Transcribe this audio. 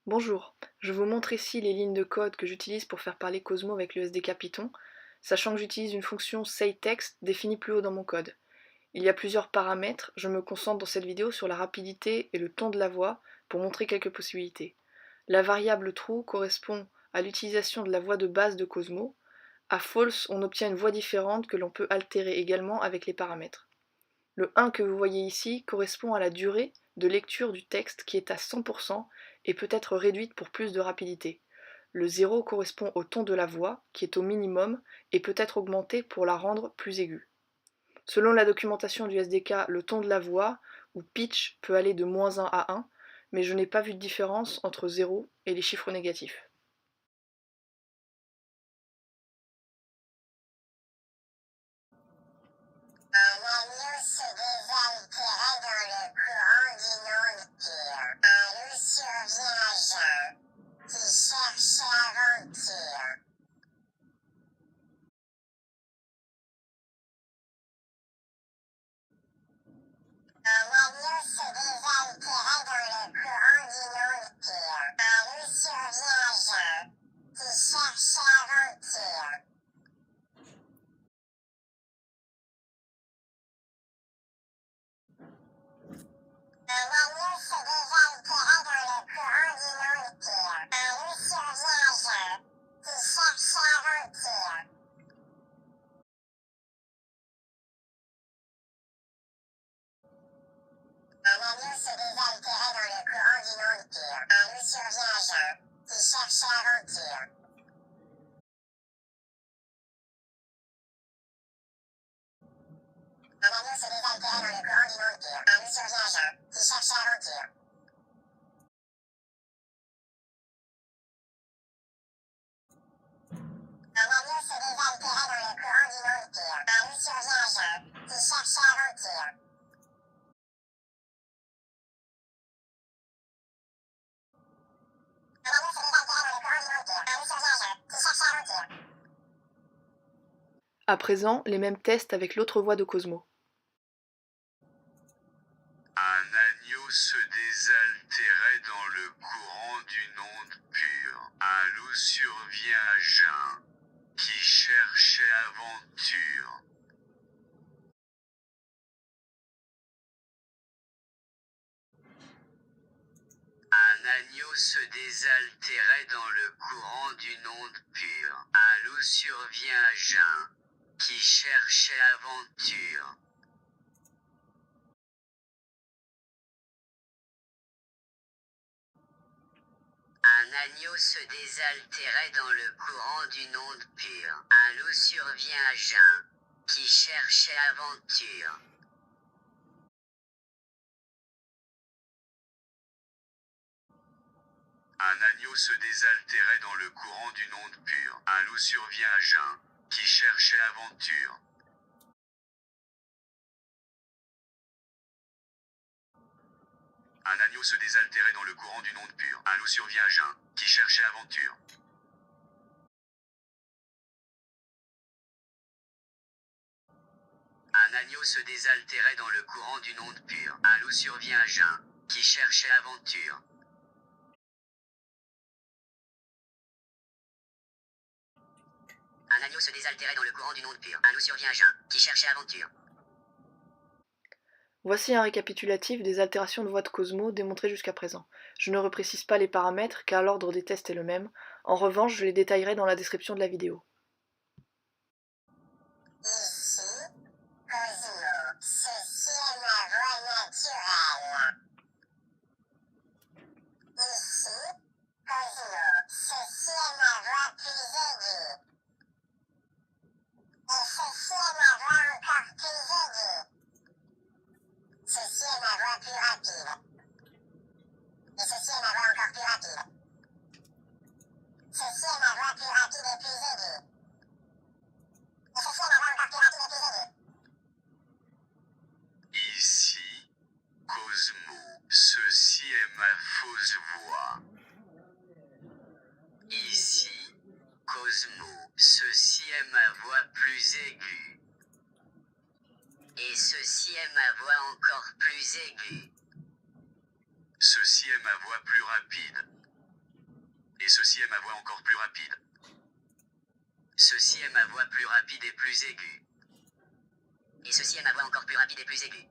Bonjour, je vous montre ici les lignes de code que j'utilise pour faire parler Cosmo avec le SDK Python, sachant que j'utilise une fonction sayText définie plus haut dans mon code. Il y a plusieurs paramètres, je me concentre dans cette vidéo sur la rapidité et le ton de la voix pour montrer quelques possibilités. La variable true correspond à l'utilisation de la voix de base de Cosmo. À false, on obtient une voix différente que l'on peut altérer également avec les paramètres. Le 1 que vous voyez ici correspond à la durée de lecture du texte qui est à 100% et peut être réduite pour plus de rapidité. Le 0 correspond au ton de la voix qui est au minimum et peut être augmenté pour la rendre plus aiguë. Selon la documentation du SDK, le ton de la voix, ou pitch, peut aller de -1 à 1, mais je n'ai pas vu de différence entre 0 et les chiffres négatifs. Un agneau se désaltérait dans le courant d'une onde pure. Un loup survient à jeun, qui cherche l'aventure. Un agneau se désaltérait dans le courant d'une onde pure. Un loup survient à jeun, qui cherche l'aventure. Un agneau se désaltérait dans le courant d'une onde pure. Un loup survient à jeun, qui cherche l'aventure. Un agneau se désaltérait dans le courant d'une onde pure. Un loup survient à jeun, qui cherche l'aventure. Un agneau se désaltérait dans le courant d'une onde pure. Un loup survient à jeun, qui cherche l'aventure. Un agneau se désaltérait dans le courant d'une onde pure. Un loup survient à jeun, qui cherche l'aventure. Un agneau se désaltérait dans le courant d'une onde pure. Un loup survient à jeun, qui cherche l'aventure. À présent, les mêmes tests avec l'autre voix de Cosmo. Un agneau se désaltérait dans le courant d'une onde pure. Un loup survient à jeun, qui cherchait aventure. Un agneau se désaltérait dans le courant d'une onde pure. Un loup survient à jeun, qui cherchait aventure. Un agneau se désaltérait dans le courant d'une onde pure. Un loup survient à jeun, qui cherchait aventure. Un agneau se désaltérait dans le courant d'une onde pure. Un loup survient à jeun, qui cherchait aventure. Un agneau se désaltérait dans le courant d'une onde pure. Un loup survient à jeun, qui cherchait aventure. Un agneau se désaltérait dans le courant d'une onde pure. Un loup survient à jeun, qui cherchait aventure. Un agneau se désaltérait dans le courant d'une onde pure. Un loup survient à jeun, qui cherchait aventure. Voici un récapitulatif des altérations de voix de Cosmo démontrées jusqu'à présent. Je ne reprécise pas les paramètres car l'ordre des tests est le même. En revanche, je les détaillerai dans la description de la vidéo. Ici, Cosmo, ceci est ma voix naturelle. Ici, Cosmo, ceci est ma voix plus aiguë. Et ceci est ma voix encore plus aiguë. Ceci est ma voix plus rapide. Et ceci est ma voix encore plus rapide. Ceci est ma voix plus rapide et plus aiguë. Et ceci est ma voix encore plus rapide et plus aiguë. Ici, Cosmo, ceci est ma fausse voix. Ici, Cosmo, ceci est ma voix plus aiguë. Et ceci est ma voix encore plus aiguë. Ceci est ma voix plus rapide. Et ceci est ma voix encore plus rapide. Ceci est ma voix plus rapide et plus aiguë. Et ceci est ma voix encore plus rapide et plus aiguë.